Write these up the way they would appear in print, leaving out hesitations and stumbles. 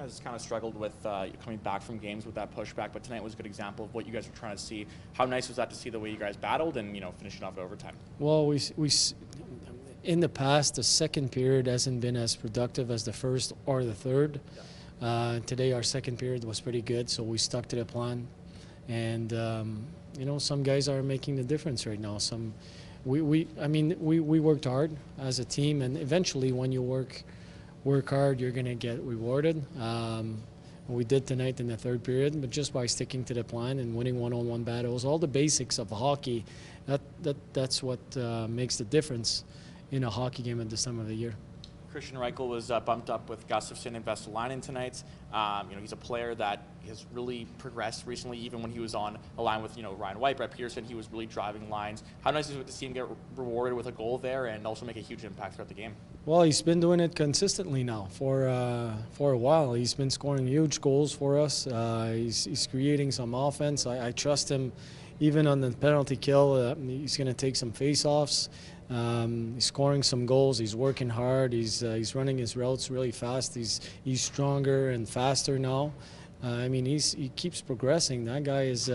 has kind of struggled with coming back from games with that pushback, but tonight was a good example of what you guys were trying to see. How nice was that to see the way you guys battled and finishing off at overtime? Well, in the past, the second period hasn't been as productive as the first or the third. Today, our second period was pretty good, so we stuck to the plan. And some guys are making the difference right now. We worked hard as a team, and eventually, when you work hard, you're going to get rewarded. We did tonight in the third period, but just by sticking to the plan and winning one-on-one battles, all the basics of hockey, that's what makes the difference in a hockey game at this time of the year. Christian Reichel was bumped up with Gustafsson and Vesalainen tonight. He's a player that has really progressed recently. Even when he was on a line with Ryan White, Brett Pearson, he was really driving lines. How nice is it to see him get rewarded with a goal there and also make a huge impact throughout the game? Well, he's been doing it consistently now for a while. He's been scoring huge goals for us. He's creating some offense. I trust him, even on the penalty kill. He's going to take some face-offs. He's scoring some goals. He's working hard. He's running his routes really fast. He's stronger and faster now. He keeps progressing. That guy is.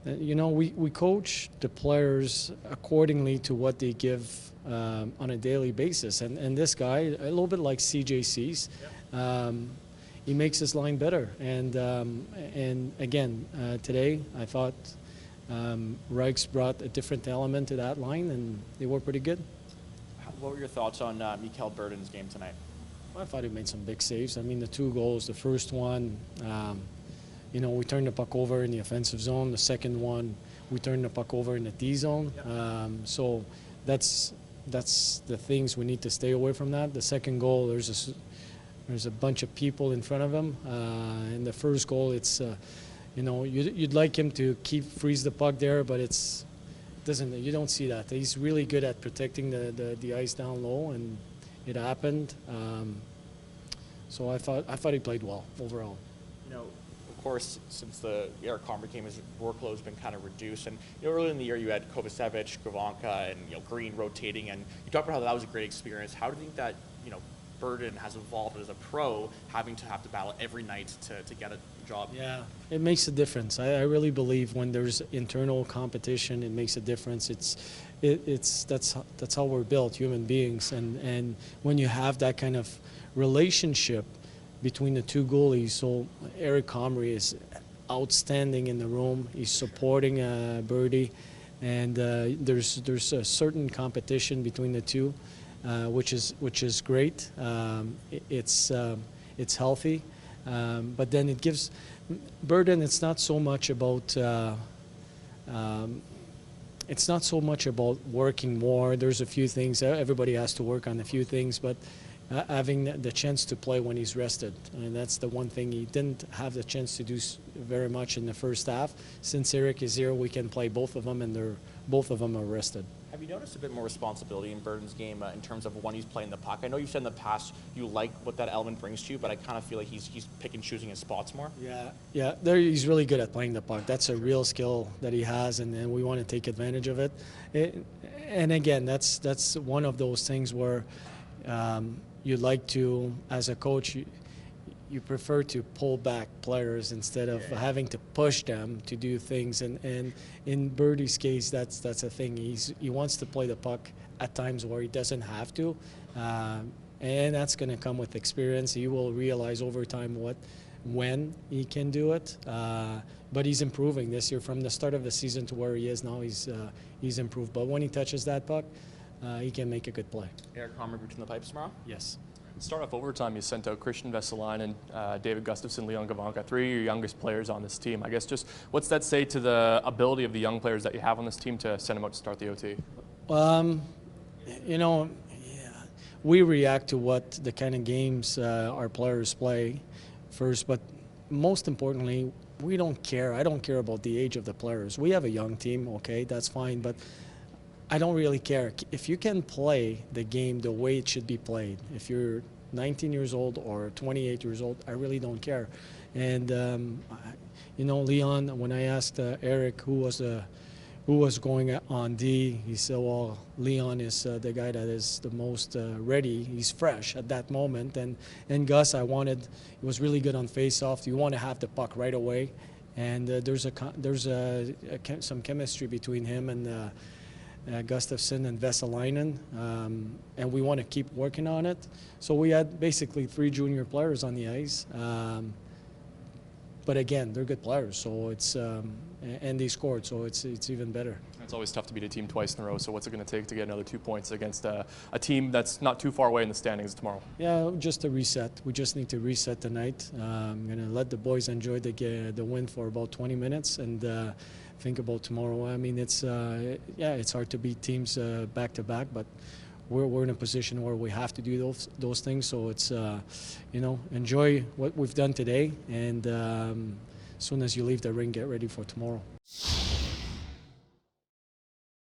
We coach the players accordingly to what they give on a daily basis. And this guy, a little bit like CJC's, he makes his line better. And again, today I thought Reich's brought a different element to that line, and they were pretty good. What were your thoughts on Mikkel Burden's game tonight? I thought he made some big saves. The two goals, the first one, we turned the puck over in the offensive zone. The second one, we turned the puck over in the D zone. So that's the things we need to stay away from that. The second goal, there's a bunch of people in front of him. In the first goal, it's you'd like him to freeze the puck there, but you don't see that. He's really good at protecting the ice down low, and it happened. So I thought he played well overall. Of course, since the Eric Comrie came, his workload's been kind of reduced. And earlier in the year, you had Kovacevic, Gravanka, and Green rotating, and you talked about how that was a great experience. How do you think that Burden has evolved as a pro, having to have to battle every night to get a job? Yeah, it makes a difference. I really believe when there's internal competition, it makes a difference. That's how we're built, human beings, and when you have that kind of relationship between the two goalies. So Eric Comrie is outstanding in the room. He's supporting Birdie, and there's a certain competition between the two, which is great. It's healthy, but then it gives Burden. It's not so much about working more. There's a few things. Everybody has to work on a few things, but having the chance to play when he's rested. And that's the one thing he didn't have the chance to do very much in the first half. Since Eric is here, we can play both of them, and both of them are rested. Have you noticed a bit more responsibility in Burden's game in terms of when he's playing the puck? I know you've said in the past you like what that element brings to you, but I kind of feel like he's pick and choosing his spots more. Yeah. He's really good at playing the puck. That's a real skill that he has, and we want to take advantage of it. And again, that's one of those things where you'd like to, as a coach, you prefer to pull back players instead of having to push them to do things. And in Birdie's case, that's a thing. He wants to play the puck at times where he doesn't have to, and that's going to come with experience. He will realize over time when he can do it. But he's improving this year from the start of the season to where he is now. He's improved. But when he touches that puck, he can make a good play. Eric Comrie between the pipes tomorrow? Yes. Start off overtime, you sent out Christian Vesalainen, David Gustafsson, Leon Gravanka, three of your youngest players on this team. I guess just what's that say to the ability of the young players that you have on this team to send them out to start the OT? We react to what the kind of games our players play first, but most importantly, we don't care. I don't care about the age of the players. We have a young team, okay, that's fine, but I don't really care. If you can play the game the way it should be played, if you're 19 years old or 28 years old, I really don't care. And, Leon, when I asked Eric who was the who was going on D. He said, well, Leon is the guy that is the most ready. He's fresh at that moment. And Gus, it was really good on face-off. You want to have the puck right away. And there's some chemistry between him and Gustafsson and Vesalainen, and we want to keep working on it. So we had basically 3 junior players on the ice. But again, they're good players, so it's and they scored, so it's even better. It's always tough to beat a team twice in a row. So what's it going to take to get another 2 points against a team that's not too far away in the standings tomorrow? Yeah, just a reset. We just need to reset tonight. I'm going to let the boys enjoy the win for about 20 minutes and think about tomorrow. I mean, it's hard to beat teams back to back, but we're in a position where we have to do those things. So it's enjoy what we've done today, and as soon as you leave the ring, get ready for tomorrow.